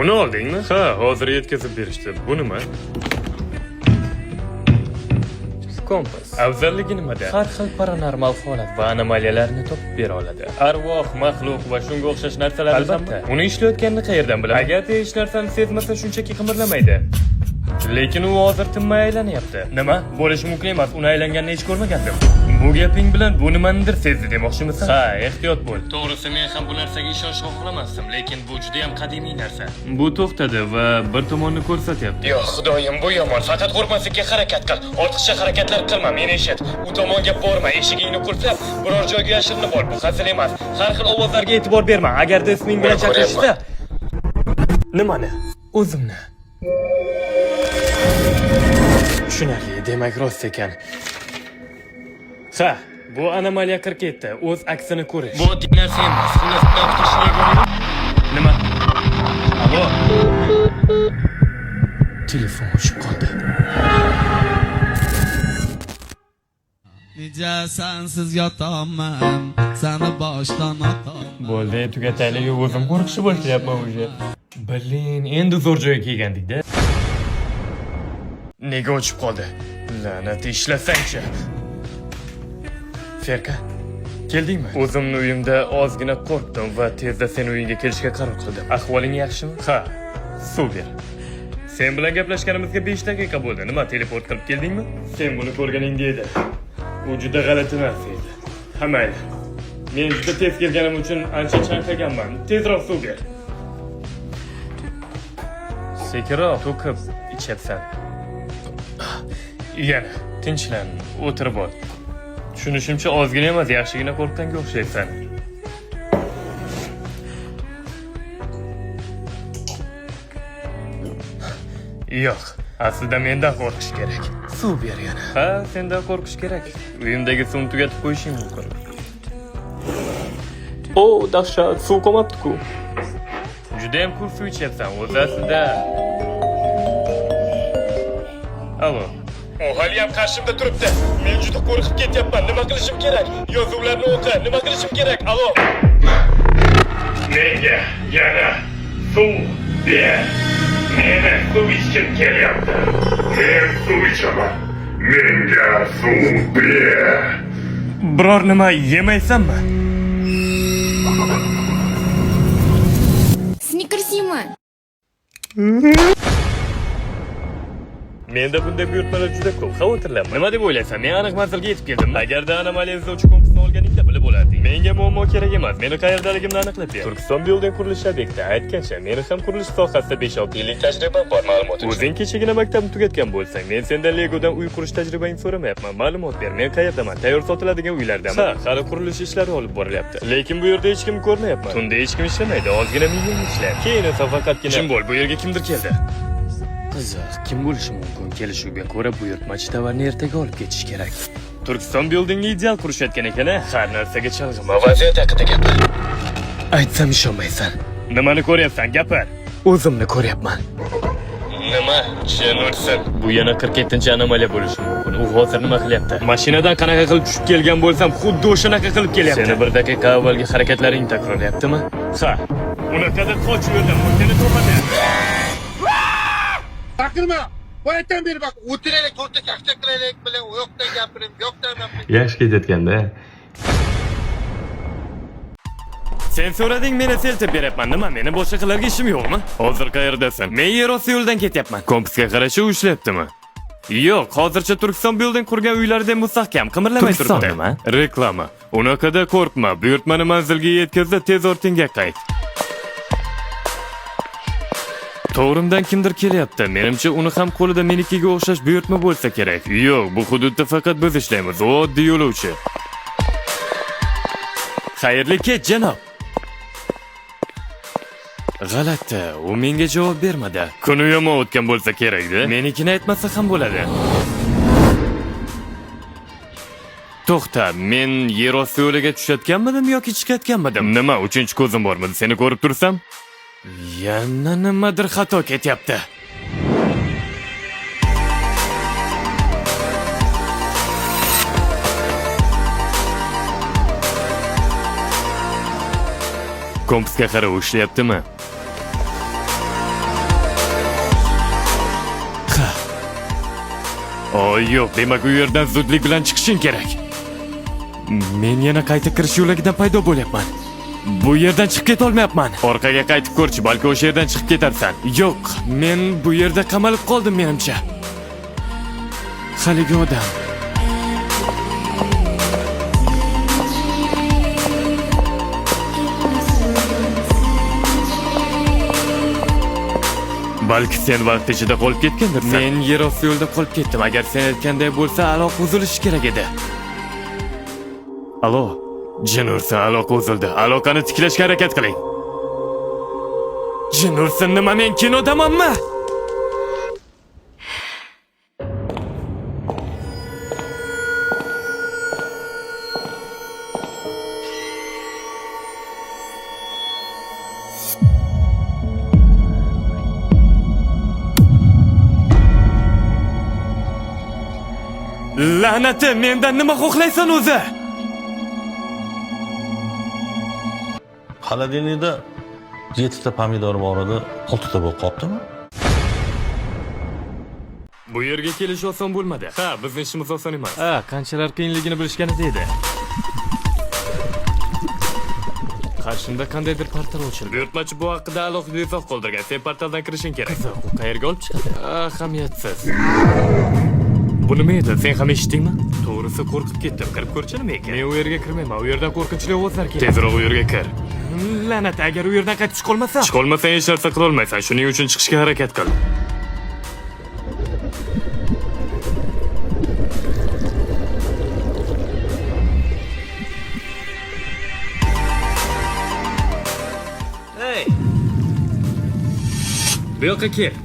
Uni oldingmi? Ha, hozir yetkazib berishdi. Bu nima? Kompas. Afzalligi nimada? Har xil paranormal holat va anomaliyalarni topib bera oladi. Arvoh, maxluq va shunga o'xshash narsalar albatta. Uni ishlayotganini qayerdan bilaman? Agar hech narsani sezmasa shunchaki qimirlamaydi. Lekin u hozir tinmay aylanyapti. Nima? Bo'lishi mumkin emas. Uni aylanganini hech ko'rmagandim. Bu gaping bilan bu nimanidir sezdi demoqchimisan? Ha, ehtiyot bo'l. To'g'risi men ham bu narsaga ishonishga xohlamasdim, lekin bu juda ham qadimiy narsa. Bu to'xtadi va bir tomonni ko'rsatyapti. Yo'q, xudoyim, bu yomon. Faqat qo'rqmaslikka harakat qil. Ortiqcha harakatlar qilma, meni eshit. U tomonga borma, eshigingni qulflab, biror joyga yashirinib ol. Bu hazil emas. Har xil ovozlarga e'tibor berma. Agarda isming bilan chaqirishsa, nimani? O'zimni. Tushunarli, demak rost ekan. Ha, bu anomaliya 47. O'z aksini ko'rish. Bu oddiy narsa emas. Xullas, bilan tutishni yagona. Nima? Alo. Telefon o'chib qoldi. Necha sensiz yotaman, seni boshdan otaman. Bo'ldi, tugataylik, o'zim qo'rqishni boshlayapman o'sha. Blin, endi zo'r joyga kelgandik-da. Nega o'chib qoldi? La'nat, ishlasang-chi. Ferka, keldingmi? O'zimni uyimda ozgina qo'rqdim va tezda sen uyingga kelishga qaror qildim. Ahvoling yaxshimi? Ha, super. Sen bilan gaplashganimizga 5 daqiqa bo'ldi. Nima, teleport qilib keldingmi? Sen buni ko'rganingda edi. U juda g'alati narsa edi. Ha, mayli. Men juda tez kelganim uchun ancha chanqaganman. Tezroq suv ber. Sekiroq to'kib ichyapsan. Yana, tinchlan, o'tirib ol. Tushunishimcha ozgina emas, yaxshigina qo'rqqanga o'xshaysan. Yo'q, aslida mendan qo'rqish kerak. Suv ber yana. Ha, sendan qo'rqish kerak. Uyimdagi suvni tugatib qo'yishing mumkin. O, dahshat, suv qolmabdi-ku. Juda ham ko'p suv ichyapsan, o'zi aslida. Alo. O haliyam qarshimda turibdi. Men juda qo'rqib ketyapman. Nima qilishim kerak? Yozuvlarni o'qi. Nima qilishim kerak? Alo. Menga yana suv ber. Meni suv ichkim kelyapti. Men suv ichaman. Menga suv ber. Biror nima yemaysanmi? Snickers yeyman. Menda bunday buyurtmalar juda ko'p. Xavotirlanma. Nima deb o'ylaysan? Men aniq manzilga yetib keldim. Agarda anomaliya izlovchi kompasni olganingda bilib bo'larding. Menga muammo kerak emas. Meni qayerdaligimni aniqlab ber. Turkiston Building qurilish obyekti. Aytgancha, meni ham qurilish sohasida 5-6 yillik tajribam bor, ma'lumot uchun. O'zing kechagina maktabni tugatgan bo'lsang, men sendan Legodan uy qurish tajribangni so'ramayapman. Ma'lumot ber. Men qayerdaman? Tayyor sotiladigan uylardaman. Ha, hali qurilish ishlari olib borilyapti. Lekin bu yerda hech kimni ko'rmayapman. Tunda hech kim ishlamaydi. Ozgina million ishlayapti. Keyin esa faqatgina kim bo'l, bu yerga kimdir keldi. Qiziq, kim bo'lishi mumkin? Kelishuvga ko'ra buyurtmachi tovarni ertaga olib ketish kerak. Turkiston Buildingni ideal qurishayotgan ekan-a? Har narsaga chalg'ima. Vaziyat haqida gapir. Aytsam ishonmaysan. Nimani ko'ryapsan? Gapir. O'zimni ko'ryapman. Nima? Tushunursan. Bu yana 47-anomaliya bo'lishi mumkin. U hozir nima qilyapti? Mashinadan qanaqa qilib tushib kelgan bo'lsam, xuddi o'shanaqa qilib kelyapti. Seni bir daqiqa avvalgi harakatlaring takrorlayaptimi? Ha. Unaqada qoch yo'ldan, o'zini to'padi. Bakırma. Bu etten beri bak. Utirerek orta kakçaklayarak bile yoktan yapırım, yoktan yapırım. Yaxshi ketayotganda. Sen so'rading, meni seltib beryapman. Nima? Meni boshqa qilarga ishim yo'qmi? Hozir qayerdasan? Men yer osti yo'ldan ketyapman. Kompasga qarasha ushlayaptimi? Yo'q, hozircha Turkiston Building qurgan uylarida mustahkam qimirlamay turibdi. Nima? Reklama. Unaqada qo'rqma. Buyurtmani manzilga yetkazib, tez ortingga qayt. To'g'rimdan kimdir kelyapti. Menimcha uni ham qo'lida menikiga o'xshash buyurtma bo'lsa kerak. Yo'q, bu hududda faqat biz ishlaymiz. U oddiy yo'lovchi. Xayrli kech, janob. G'alati, u menga javob bermadi. Kuni yomon o'tgan bo'lsa kerak-da. Menikini aytmasa ham bo'ladi. To'xta, men yer osti yo'liga tushayotganmidim yoki chiqayotganmidim? Nima, 3-ko'zim bormidi? Seni ko'rib tursam? Yana nimadir xato ketyapti. Kompasga qarab ishlayaptimi? Yo'q, demak u yerdan zudlik bilan chiqishing kerak. Men yana qayta kirish yo'lagidan paydo bo'lyapman. Bu yerdan chiqib keta olmayapman. Orqaga qaytib ko'rchi, balki o'sha yerdan chiqib ketarsan. Yo'q, men bu yerda qamalib qoldim menimcha. Haligi odam. Balki sen vaqt ichida qolib ketgandirsan. Men yer osti yo'lda qolib ketdim. Agar sen aytganday bo'lsa, aloqa uzilishi kerak edi. Alo, jin ursa aloqa uzildi. Aloqani tiklashga harakat qiling. Jin ursin nima, men kinodamanmi? La'nati, mendan nima xohlaysan o'zi? Xolodilnikda 7 ta pomidor bor edi, 6 ta bo'lib qolibdimi? Bu yerga kelish oson bo'lmadi. Ha, bizning ishimiz oson emas. Ha, qanchalar qiyinligini bilishganida edi. Qarshimda qandaydir portal ochildi. Buyurtmachi bu haqida alohida izoh qoldirgan. Sen portaldan kirishing kerak. Qiziq, u qayerga olib chiqadi? Ahamiyatsiz. Bu nima edi? Sen ham eshitdingmi? To'g'risi qo'rqib ketdim. Kirib ko'rchi nima ekan? Men u yerga kirmayman. U yerdan qo'rqinchli ovozlar keladi. Tezroq u yerga kir. La'nat, agar u yerdan qaytib chiqolmasam. Chiqolmasang hech narsa qila olmaysan. Shuning uchun chiqishga harakat qil. Hey! Bu yoqqa kel.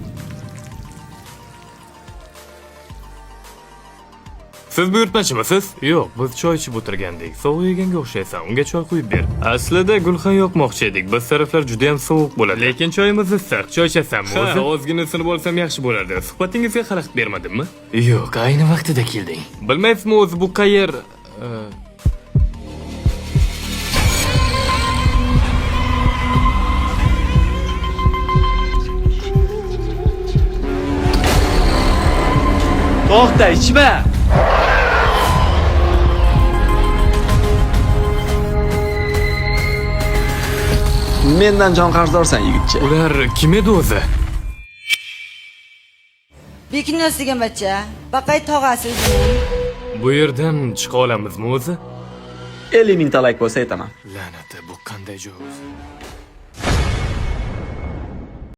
Siz buyurtmachimisiz? Yo'q, biz choy ichib o'tirgandik. Sovuq yeganga o'xshaysan. Unga choy quyib ber. Aslida gulxan yoqmoqchi edik. Biz taraflar juda ham sovuq bo'ladi. Lekin choyimiz issiq. Choy ichasanmi o'zi? Ozgina sinib olsam yaxshi bo'lardi. Suhbatingizga xalaqit bermadimmi? Yo'q, ayni vaqtida kelding. Bilmaysizmi o'zi bu qayer? To'xta, ichma. Mendan jon qarzdorsan yigitcha. Ular kim edi o'zi? Bekinoz degan bachcha, Baqay tog'asi o'zining. Bu yerdan chiqa olamizmi o'zi? 50 ming talak bo'lsa aytaman. La'nati, bu qanday joy o'zi?